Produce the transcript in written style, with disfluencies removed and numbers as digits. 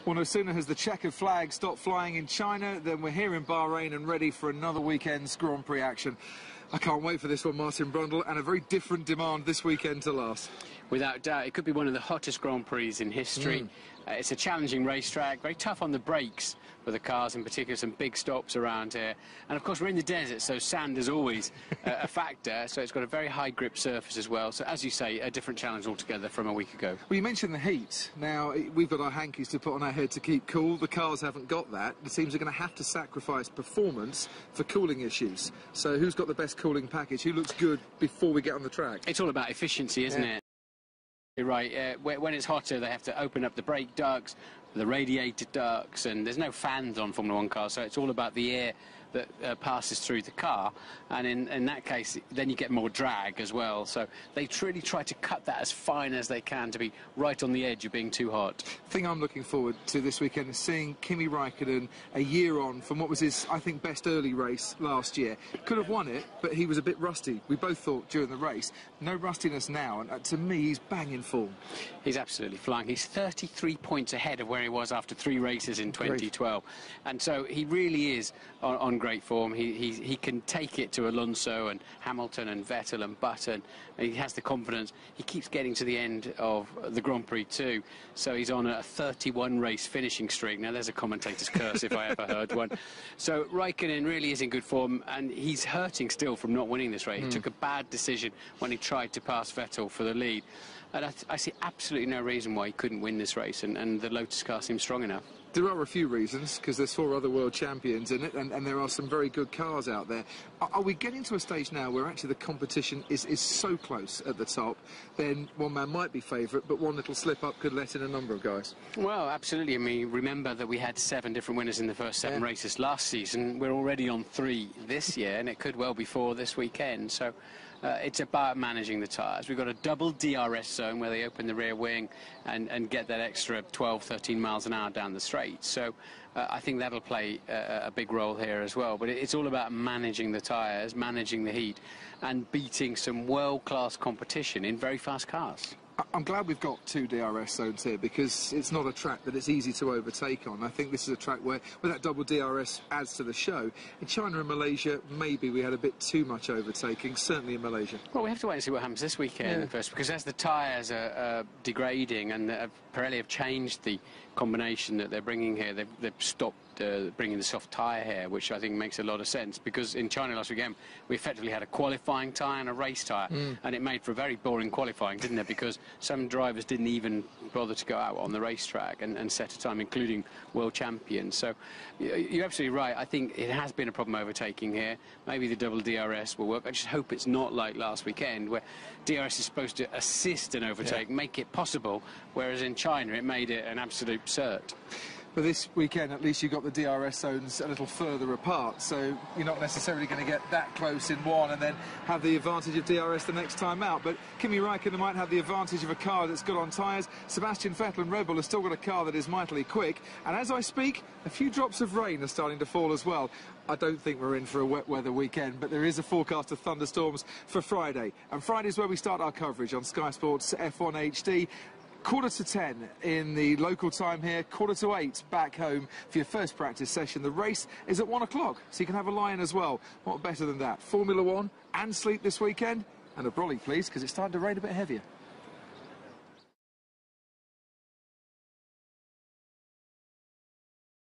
Well, no sooner has the checkered flag stopped flying in China than we're here in Bahrain and ready for another weekend's Grand Prix action. I can't wait for this one, Martin Brundle, and a very different demand this weekend to last. Without doubt, it could be one of the hottest Grand Prix in history. It's a challenging racetrack, very tough on the brakes for the cars, in particular some big stops around here. And of course we're in the desert, so sand is always a factor, so it's got a very high grip surface as well. So as you say, a different challenge altogether from a week ago. Well, you mentioned the heat. Now, we've got our hankies to put on our head to keep cool. The cars haven't got that. The teams are going to have to sacrifice performance for cooling issues. So who's got the best cooling package? Who looks good before we get on the track? It's all about efficiency, isn't it? You're right. When it's hotter, they have to open up the brake ducts, the radiator ducts, and there's no fans on Formula One cars, so it's all about the air that passes through the car. And in that case, then you get more drag as well. So they really try to cut that as fine as they can to be right on the edge of being too hot. The thing I'm looking forward to this weekend is seeing Kimi Raikkonen a year on from what was his, I think, best early race last year. Could have won it, but he was a bit rusty. We both thought during the race. No rustiness now, and to me, he's banging form. He's absolutely flying. He's 33 points ahead of where he was after 3 races in 2012. Great. And so he really is on great form. He can take it to Alonso and Hamilton and Vettel and Button. He has the confidence. He keeps getting to the end of the Grand Prix too. So he's on a 31 race finishing streak. Now there's a commentator's curse if I ever heard one. So Raikkonen really is in good form, and he's hurting still from not winning this race. He took a bad decision when he tried to pass Vettel for the lead. And I see absolutely no reason why he couldn't win this race, and the Lotus car seems strong enough. There are a few reasons, because there's 4 other world champions in it, and there are some very good cars out there. Are we getting to a stage now where actually the competition is so close at the top, then one man might be favourite, but one little slip-up could let in a number of guys? Well, absolutely. I mean, remember that we had 7 different winners in the first 7 races last season. We're already on 3 this year, and it could well be 4 this weekend. So it's about managing the tyres. We've got a double DRS zone where they open the rear wing and get that extra 12, 13 miles an hour down the straight. So I think that'll play a big role here as well. But it's all about managing the tyres, managing the heat, and beating some world-class competition in very fast cars. I'm glad we've got 2 DRS zones here, because it's not a track that it's easy to overtake on. I think this is a track where that double DRS adds to the show. In China and Malaysia, maybe we had a bit too much overtaking, certainly in Malaysia. Well, we have to wait and see what happens this weekend first, because as the tyres are degrading and Pirelli have changed the combination that they're bringing here, they've stopped bringing the soft tyre here, which I think makes a lot of sense, because in China last weekend we effectively had a qualifying tyre and a race tyre, and it made for a very boring qualifying, didn't it? Because some drivers didn't even bother to go out on the racetrack and set a time, including world champions. So you're absolutely right. I think it has been a problem overtaking here. Maybe the double DRS will work. I just hope it's not like last weekend, where DRS is supposed to assist an overtake, make it possible, whereas in China it made it an absolute cert. But this weekend, at least you got the DRS zones a little further apart, so you're not necessarily going to get that close in one and then have the advantage of DRS the next time out. But Kimi Raikkonen might have the advantage of a car that's good on tyres. Sebastian Vettel and Red Bull have still got a car that is mightily quick. And as I speak, a few drops of rain are starting to fall as well. I don't think we're in for a wet weather weekend, but there is a forecast of thunderstorms for Friday. And Friday's where we start our coverage on Sky Sports F1 HD. 9:45 in the local time here, 7:45 back home for your first practice session. The race is at 1 o'clock, so you can have a lie-in as well. What better than that? Formula One and sleep this weekend, and a brolly, please, because it's starting to rain a bit heavier.